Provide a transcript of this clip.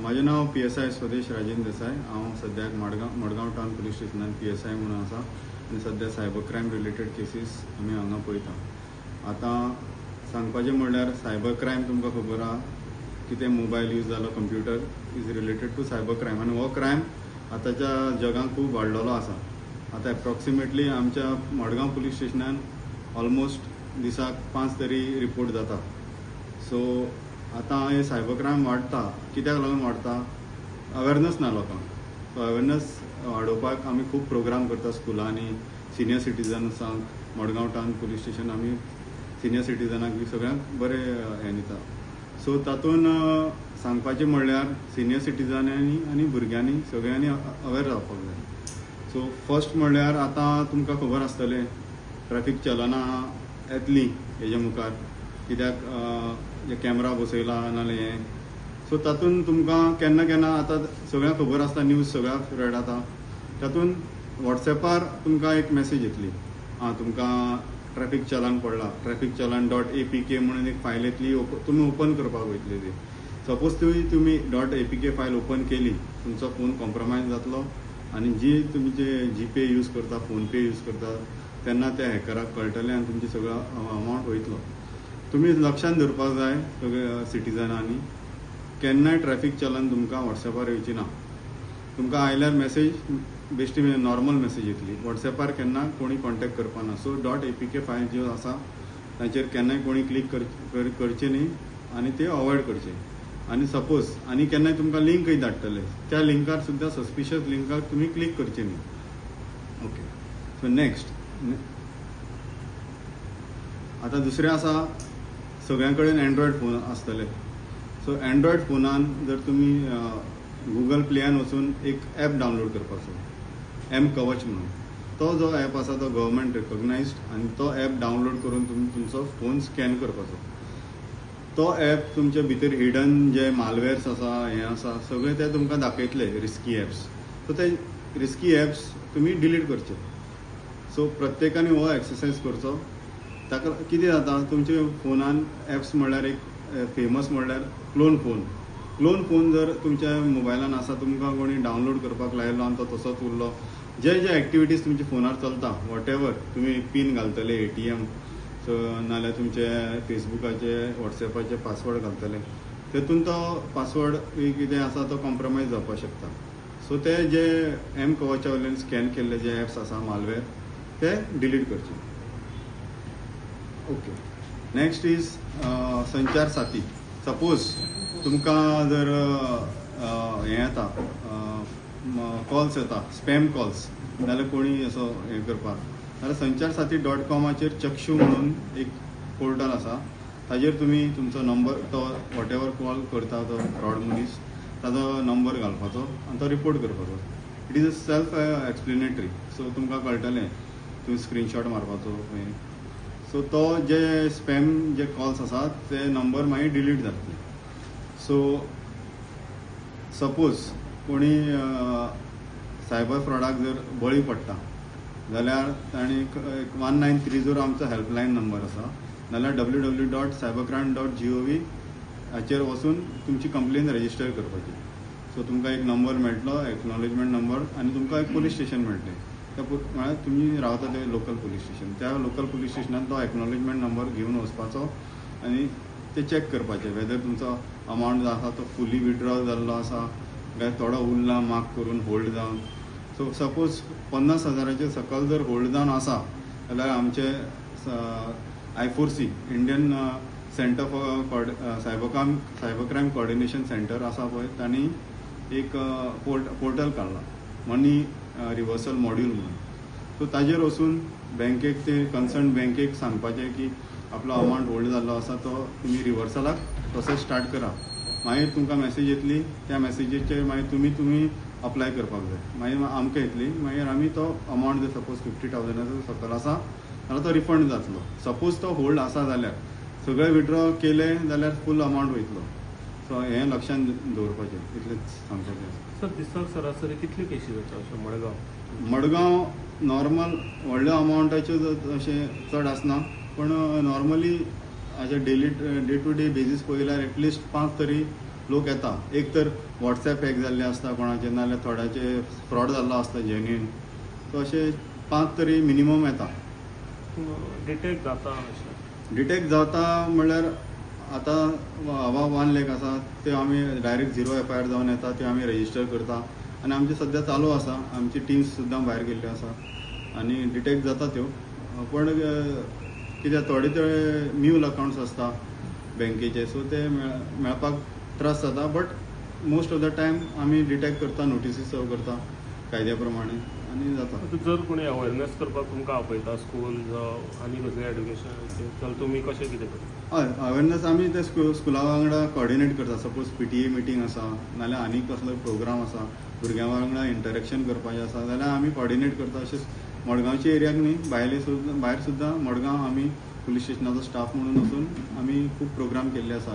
माझे नाव PSI स्वदेश राजेंद्र देसाई। हांव सद्याक मडगांव टावन पुलीस स्टेशनान PSI म्हणून आसा आनी सद्या सायबर क्रायम रिलेटेड केसीस आमी हांगा पळयता। आतां सांगपाचें म्हणल्यार सायबर क्रायम तुमकां खबर आहा कितें मोबायल यूज जालो, computer is related to cyber crime आनी हो क्रायम आतांच्या जगान खूब वाडलेलो आसा। आतां एप्रॉक्सिमेटली आमच्या मडगांव पुलीस स्टेशनान ऑलमोस्ट दिसाक 5 तरी रिपोर्ट जाता। सो आतां हे सायबर क्रायम वाडटा, कित्याक लागून वाडटा? अवेरनस ना लोकांक। सो अवेरनस वाडोवपाक आमी खूब प्रोग्राम करता स्कुलांनी, सिनियर सिटीजन्सांक। मडगांव टावन पुलीस स्टेशन आमी सिनियर सिटीजनाक बी सगळ्यांक बरें हें दिता। सो तातूंत सांगपाचें म्हणल्यार सिनियर सिटीजनांनी आनी भुरग्यांनी सगळ्यांनी अवेर रावपाक जाय। सो फर्स्ट म्हणल्यार आतां तुमकां खबर आसतलें ट्रॅफिक चलनां येतलीं हेजे मुखार, कित्याक जे कॅमेरा बसयला नाल्यार हें। सो तातूंत तुमकां केन्ना केन्ना आतां सगळ्यांक खबर आसता, न्यूज सगळ्यांक स्प्रेड जाता, तातूंत वॉट्सॅपार तुमकां एक मॅसेज येतली, तुमकां ट्रॅफिक चलान पडला, ट्रॅफिक चलान .apk म्हणून एक फायल येतली, तुमी ओपन करपाक वयतले ती। सपोज तुमी .apk फायल ओपन केली, तुमचो फोन कॉम्प्रमायज जातलो आनी जी तुमचे जीपे यूज करता, फोनपे यूज करता, तेन्ना त्या हॅकराक कळटलें आनी तुमची सगळो अमावंट वयतलो। तुमी लक्षान दवरपाक जाय सगळ्या सिटीजनांनी, केन्नाय ट्रॅफिक चलान तुमकां वॉट्सॅपार येवची ना। तुमकां आयल्यार मॅसेज बेश्टी नॉर्मल मॅसेज येतली, वॉट्सॅपार केन्ना कोणी कॉन्टॅक्ट करपा ना। सो .apk फायल ज्यो आसा ताचेर केन्नाय कोणी क्लिक करचें न्ही आनी ते अवॉयड करचे। आनी सपोज आनी केन्नाय तुमकां लिंकय धाडटले, त्या लिंकार सुद्दां सस्पिशियस लिंकार तुमी क्लिक करचें न्ही। ओके, सो नेक्स्ट आतां दुसरें आसा, सगळ्यां कडेन एंड्रॉयड फोन आसतले। सो एंड्रॉयड फोनान जर तुमी गुगल प्लेयान वचून एक ॲप डावनलोड करपाचो, M कवच म्हणून। तो जो ॲप आसा तो गव्हर्मेंट रिकॉग्नायज्ड आनी तो ॲप डावनलोड करून तुमी तुमचो फोन स्कॅन करपाचो। तो ॲप तुमचे भितर हिडन जे मालवेर्स आसा, हें आसा सगळें ते तुमकां दाखयतले, रिस्की ॲप्स। सो ते रिस्की ॲप्स तुमी डिलीट करचे। सो प्रत्येकानी हो एक्सरसायज करचो। ताका कितें जाता, तुमचे फोनान ॲप्स म्हणल्यार एक फेमस म्हणल्यार क्लोन फोन जर तुमच्या मोबायलान आसा, तुमकां कोणी डावनलोड करपाक लायलो आनी तो तसोच उरलो, जे एक्टिविटीज तुमच्या फोनार चलता, वॉटेवर तुमी पीन घालतले ATM, सो नाल्यार तुमचे फेसबुकाचे, वॉट्सॅपाचे पासवर्ड घालतले, तेतून तो पासवर्ड कितें आसा तो कॉम्प्रमायज जावपाक शकता। सो ते जे M कवचा वयल्यान स्कॅन केल्ले जे ॲप्स आसा मालवेर, ते डिलीट करचे। ओके, नेक्स्ट इज संचार साथी। सपोज तुमकां जर हें येता, कॉल्स येता, स्पॅम कॉल्स, नाल्यार कोणी असो हें करपाक, जाल्यार संचार साथी .com चक्षू म्हणून एक पोर्टल आसा, ताजेर तुमी तुमचो नंबर, तो वॉटेवर कॉल करता तो फ्रॉड मनीस, ताजो नंबर घालपाचो आनी तो रिपोर्ट करपाचो। It is a self explanatory. So तुमकां कळटलें, तुमी स्क्रीनशॉट मारपाचो। सो तो जे स्पॅम जे कॉल्स आसात ते नंबर मागीर डिलीट जातले। सो सपोज कोणी सायबर फ्रॉडाक जर बळी पडटा जाल्यार ताणी 1930 आमचो हेल्पलायन नंबर आसा, नाल्यार www.cybercrime.gov हाचेर वचून तुमची कंप्लेन रजिस्टर करपाची। सो तुमकां एक नंबर मेळटलो, एक्नॉलेजमेंट नंबर, आनी तुमकां एक पुलीस स्टेशन मेळटलें। म्हळ्यार तुमी रावता ते लोकल पुलीस स्टेशन, त्या लोकल पुलीस स्टेशनान तो एक्नॉलेजमेंट नंबर घेवन वचपाचो आनी ते चॅक करपाचें वेदर तुमचो अमावंट जो आसा तो फुली विथड्रॉ जाल्लो आसा काय थोडो उरला मार्क करून होल्ड जावन। सो सपोज 50,000 सकयल जर होल्ड जावन आसा जाल्यार आमचे I4C Indian centre for cyber crime coordination centre आसा पळय, तांणी एक पोर्टल काडला, मनी रिवर्सल मॉड्यूल म्हणून। सो ताजेर वचून बँकेक, ते कन्सर्न बँकेक सांगपाचें की आपलो अमावंट होल्ड जाल्लो आसा तो तुमी रिवर्सलाक प्रोसेस स्टार्ट करा। मागीर तुमकां मॅसेज येतली, त्या मॅसेजीचेर मागीर तुमी अप्लाय करपाक जाय। मागीर आमकां येतली, मागीर आमी तो अमावंट जर सपोज 50,000 सकयल आसा जाल्यार तो रिफंड जातलो। सपोज तो होल्ड आसा जाल्यार सगळे विथड्रॉ केले जाल्यार फूल अमावंट वयतलो। सो हें लक्षान दवरपाचें, इतलेंच सांगपाचें। सर दिसाक सरासरी कितले केसीस जाता अशें मडगांव नॉर्मल व्हडल्या अमावंटाच्यो अशें चड आसना, पण नॉर्मली हाजे डे टू डे बेजीस पळयल्यार एटलिस्ट 5 तरी लोक येता. एक तर वॉट्सॅप हॅक जाल्ले आसता कोणाचे, नाजाल्यार थोड्याचे फ्रॉड जाल्लो आसता जेन्युइन. सो अशे 5 तरी मिनिमम येता. डिटेक्ट जाता अशें डिटेक्ट जाता म्हणल्यार आतां अबाव 1 लाख आसा ते आमी डायरेक्ट 0 FIR जावन येता, ते आमी रजिस्टर करता आनी आमचे सद्या चालू आसा. आमची टिम्स सुद्दां भायर गेल्ल्यो आसा आनी डिटेक्ट जाता त्यो. पण कित्याक थोडे ते म्यूल अकाउंट्स आसता बँकेचे, सो ते मेळपाक त्रास जाता. But most of the time आमी डिटेक्ट करता, नोटिसीस सर्व करता कायद्या प्रमाणे आनी जाता. आतां जर कोणी अवेरनेस करपाक तुमकां आपयता स्कूल जावं आनी कसलें एड्युकेशन जाल्यार तुमी कशें कितें करता? हय, अवेरनेस आमी ते स्कुला वांगडा कोऑर्डिनेट करता. सपोज PTA मिटींग आसा नाल्यार आनी कसलो प्रोग्राम आसा, भुरग्यां वांगडा इंटरेक्शन करपाचें आसा जाल्यार आमी कोऑर्डिनेट करता. अशेंच मडगांवच्या एरियाक न्ही, भायर सुद्दां मडगांव आमी पुलीस स्टेशनाचो स्टाफ म्हणून वचून आमी खूब प्रोग्राम केल्ले आसा.